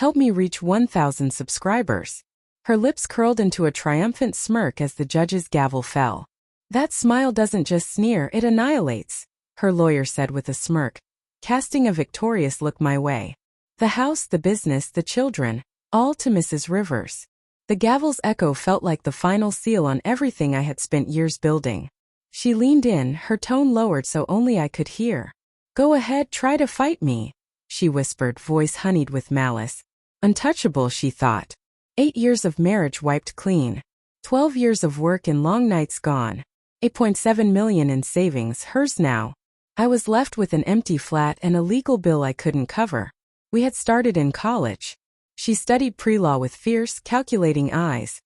Help me reach 1,000 subscribers. Her lips curled into a triumphant smirk as the judge's gavel fell. That smile doesn't just sneer, it annihilates, her lawyer said with a smirk, casting a victorious look my way. The house, the business, the children, all to Mrs. Rivers. The gavel's echo felt like the final seal on everything I had spent years building. She leaned in, her tone lowered so only I could hear. Go ahead, try to fight me, she whispered, voice honeyed with malice. Untouchable, she thought. 8 years of marriage wiped clean. 12 years of work and long nights gone. 8.7 million in savings, hers now. I was left with an empty flat and a legal bill I couldn't cover. We had started in college. She studied pre-law with fierce, calculating eyes.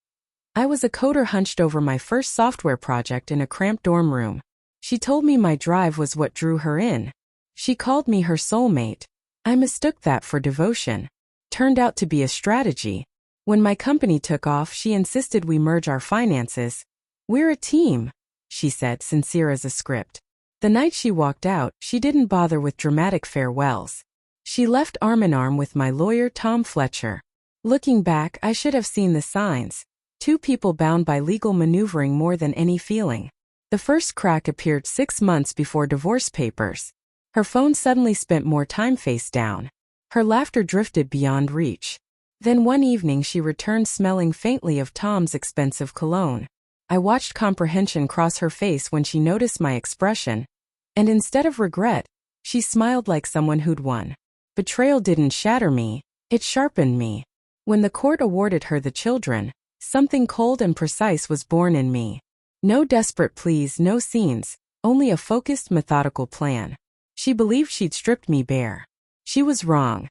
I was a coder hunched over my first software project in a cramped dorm room. She told me my drive was what drew her in. She called me her soulmate. I mistook that for devotion. Turned out to be a strategy. When my company took off, she insisted we merge our finances. We're a team, she said, sincere as a script. The night she walked out, she didn't bother with dramatic farewells. She left arm in arm with my lawyer, Tom Fletcher. Looking back, I should have seen the signs. 2 people bound by legal maneuvering more than any feeling. The first crack appeared 6 months before divorce papers. Her phone suddenly spent more time face down. Her laughter drifted beyond reach. Then one evening she returned smelling faintly of Tom's expensive cologne. I watched comprehension cross her face when she noticed my expression. And instead of regret, she smiled like someone who'd won. Betrayal didn't shatter me, it sharpened me. When the court awarded her the children, something cold and precise was born in me. No desperate pleas, no scenes, only a focused, methodical plan. She believed she'd stripped me bare. She was wrong.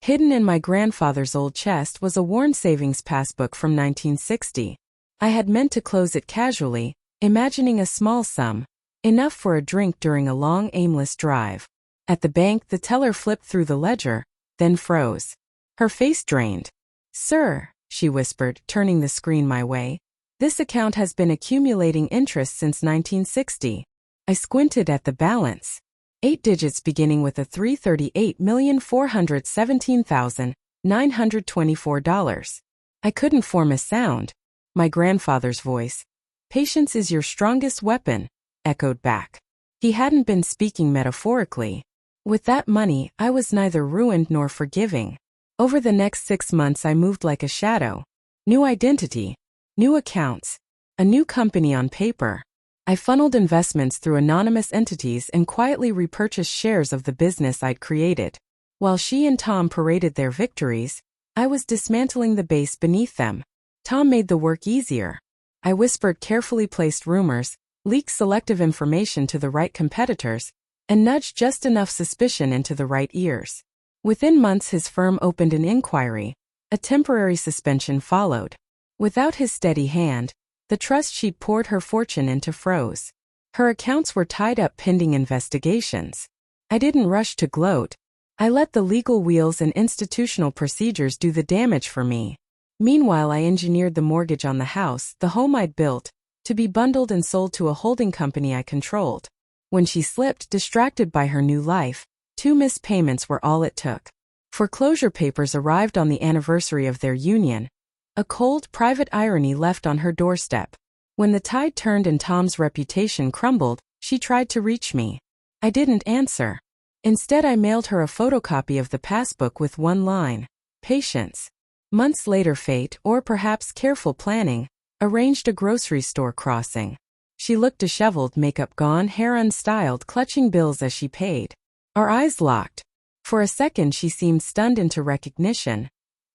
Hidden in my grandfather's old chest was a worn savings passbook from 1960. I had meant to close it casually, imagining a small sum, enough for a drink during a long, aimless drive. At the bank, the teller flipped through the ledger, then froze. Her face drained. Sir, she whispered, turning the screen my way, this account has been accumulating interest since 1960. I squinted at the balance. 8 digits beginning with a $338,417,924. I couldn't form a sound. My grandfather's voice, patience is your strongest weapon, echoed back. He hadn't been speaking metaphorically. With that money, I was neither ruined nor forgiving. Over the next 6 months I moved like a shadow. New identity, new accounts, a new company on paper. I funneled investments through anonymous entities and quietly repurchased shares of the business I'd created. While she and Tom paraded their victories, I was dismantling the base beneath them. Tom made the work easier. I whispered carefully placed rumors, leaked selective information to the right competitors, and nudged just enough suspicion into the right ears. Within months his firm opened an inquiry. A temporary suspension followed. Without his steady hand, the trust she'd poured her fortune into froze. Her accounts were tied up pending investigations. I didn't rush to gloat. I let the legal wheels and institutional procedures do the damage for me. Meanwhile, I engineered the mortgage on the house, the home I'd built, to be bundled and sold to a holding company I controlled. When she slipped, distracted by her new life, 2 missed payments were all it took. Foreclosure papers arrived on the anniversary of their union. A cold, private irony left on her doorstep. When the tide turned and Tom's reputation crumbled, she tried to reach me. I didn't answer. Instead, I mailed her a photocopy of the passbook with one line: patience. Months later, fate, or perhaps careful planning, arranged a grocery store crossing. She looked disheveled, makeup gone, hair unstyled, clutching bills as she paid. Our eyes locked. For a second she seemed stunned into recognition.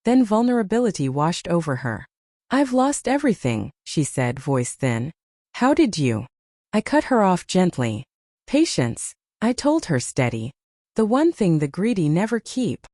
Then vulnerability washed over her. I've lost everything, she said, voice thin. How did you? I cut her off gently. Patience, I told her, steady. The one thing the greedy never keep.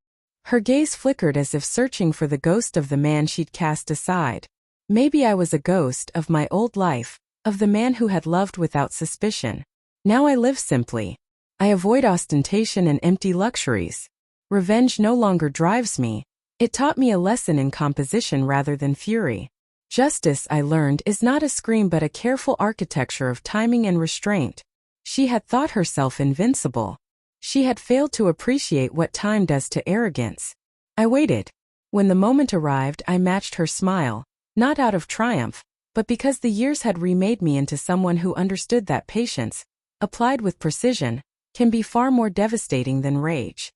Her gaze flickered as if searching for the ghost of the man she'd cast aside. Maybe I was a ghost of my old life, of the man who had loved without suspicion. Now I live simply. I avoid ostentation and empty luxuries. Revenge no longer drives me. It taught me a lesson in composition rather than fury. Justice, I learned, is not a scream but a careful architecture of timing and restraint. She had thought herself invincible. She had failed to appreciate what time does to arrogance. I waited. When the moment arrived, I matched her smile, not out of triumph, but because the years had remade me into someone who understood that patience, applied with precision, can be far more devastating than rage.